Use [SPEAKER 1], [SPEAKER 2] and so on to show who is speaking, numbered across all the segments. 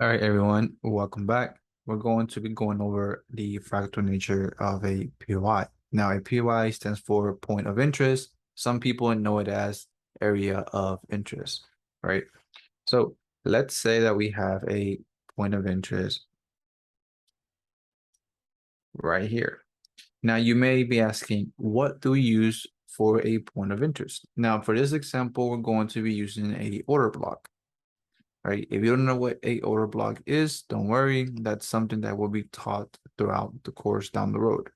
[SPEAKER 1] All right, everyone, welcome back. We're going to be going over the fractal nature of a POI. Now, a POI stands for point of interest. Some people know it as area of interest, right? So let's say that we have a point of interest right here. Now, you may be asking, what do we use for a point of interest? Now, for this example, we're going to be using a order block. Right? If you don't know what a order block is, don't worry. That's something that will be taught throughout the course down the road.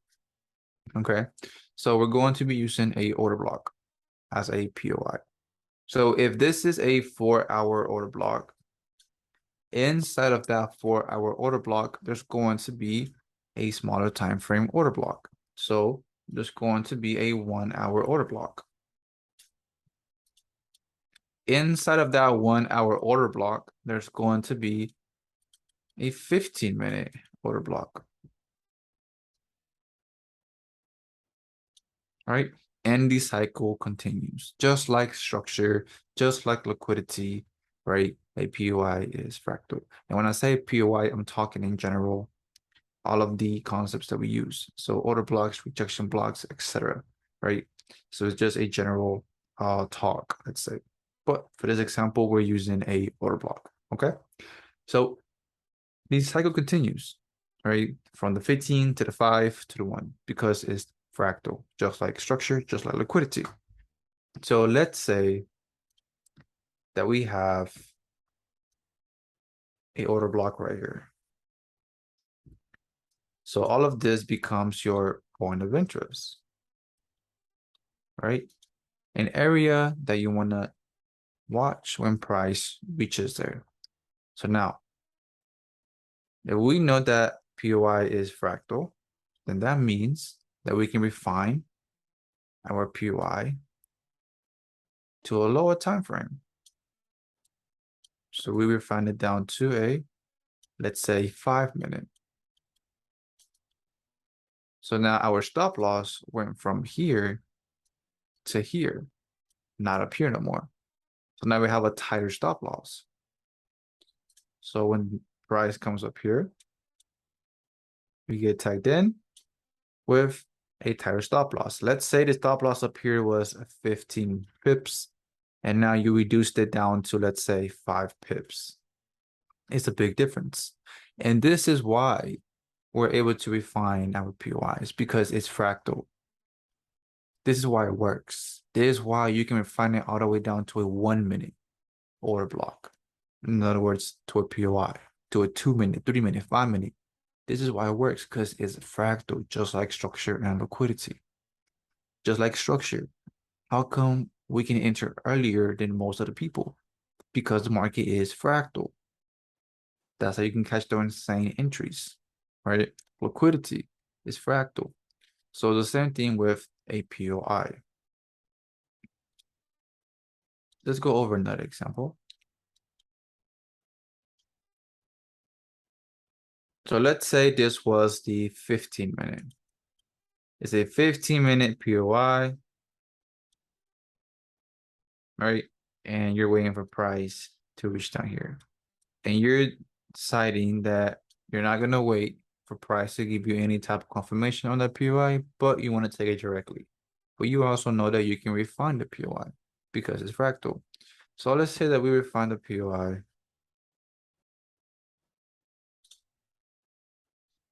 [SPEAKER 1] Okay. So we're going to be using a order block as a POI. So if this is a 4-hour order block, inside of that 4-hour order block, there's going to be a smaller time frame order block. So there's going to be a 1-hour order block. Inside of that 1-hour order block, there's going to be a 15-minute order block. Right? And the cycle continues, just like structure, just like liquidity, right? A POI is fractal. And when I say POI, I'm talking in general, all of the concepts that we use. So order blocks, rejection blocks, etc. Right? So it's just a general talk, let's say. But for this example, we're using a order block. Okay. So the cycle continues, right? From the 15 to the 5 to the 1 because it's fractal, just like structure, just like liquidity. So let's say that we have a order block right here. So all of this becomes your point of interest, right? An area that you want to watch when price reaches there. So now, if we know that POI is fractal, then that means that we can refine our POI to a lower time frame. So we refine it down to a, let's say, 5-minute. So now our stop loss went from here to here, not up here no more. So now we have a tighter stop loss. So when price comes up here, we get tagged in with a tighter stop loss. Let's say the stop loss up here was 15 pips, and now you reduced it down to, let's say, 5 pips. It's a big difference. And this is why we're able to refine our POIs because it's fractal. This is why it works. This is why you can refine it all the way down to a 1-minute order block. In other words, to a POI, to a 2-minute, 3-minute, 5-minute. This is why it works because it's fractal, just like structure and liquidity. Just like structure. How come we can enter earlier than most of the people? Because the market is fractal. That's how you can catch the insane entries, right? Liquidity is fractal. So the same thing with a POI. Let's go over another example. So let's say this was the 15-minute. It's a 15-minute POI, right? And you're waiting for price to reach down here. And you're deciding that you're not going to wait for price to give you any type of confirmation on that POI, but you want to take it directly. But you also know that you can refine the POI because it's fractal. So let's say that we refine the POI.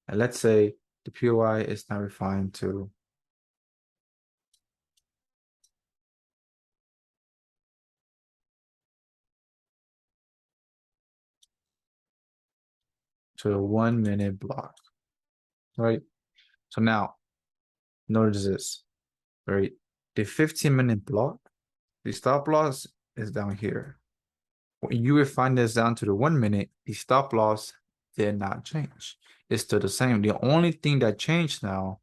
[SPEAKER 1] And let's say the POI is now refined to a 1-minute block, right? So now notice this, right? The 15-minute block, the stop loss is down here. When you refine this down to the 1-minute, the stop loss did not change. It's still the same. The only thing that changed now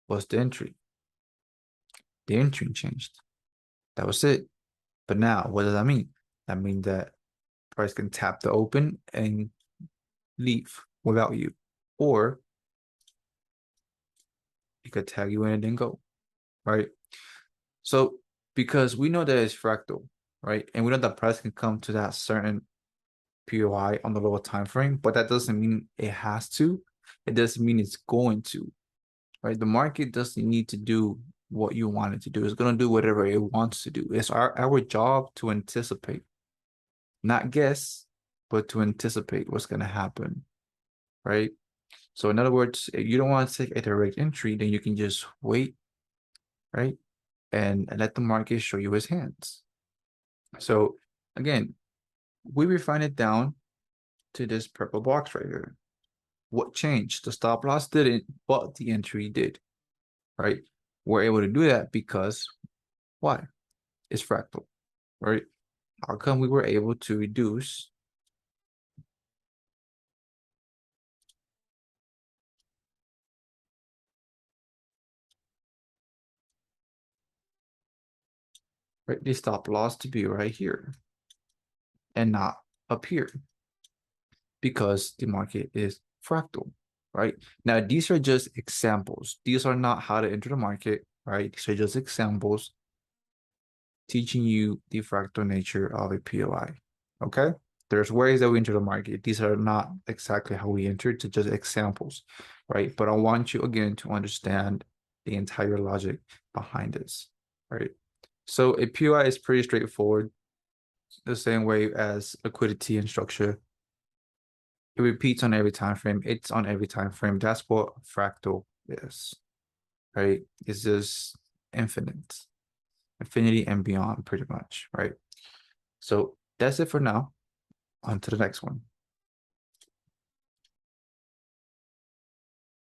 [SPEAKER 1] was the entry. The entry changed. That was it. But now, what does that mean? That means that price can tap the open and leave without you. Or it could tag you in and then go, right? So because we know that it's fractal, right? And we know that price can come to that certain POI on the lower time frame, but that doesn't mean it has to. It doesn't mean it's going to, right? The market doesn't need to do what you want it to do. It's going to do whatever it wants to do. It's our job to anticipate, not guess, but to anticipate what's going to happen, right? So in other words, if you don't want to take a direct entry, then you can just wait, right? And let the market show you his hands. So again, we refine it down to this purple box right here. What changed? The stop loss didn't, but the entry did, right? We're able to do that because why? It's fractal, right? How come we were able to reduce right, the stop loss to be right here and not up here? Because the market is fractal, right? Now, these are just examples. These are not how to enter the market, right? These are just examples teaching you the fractal nature of a POI, okay? There's ways that we enter the market. These are not exactly how we enter, to just examples, right? But I want you, again, to understand the entire logic behind this, right? So a POI is pretty straightforward, the same way as liquidity and structure. It repeats on every time frame. It's on every time frame. That's what fractal is, right? It's just infinite, infinity and beyond, pretty much, right? So that's it for now. On to the next one.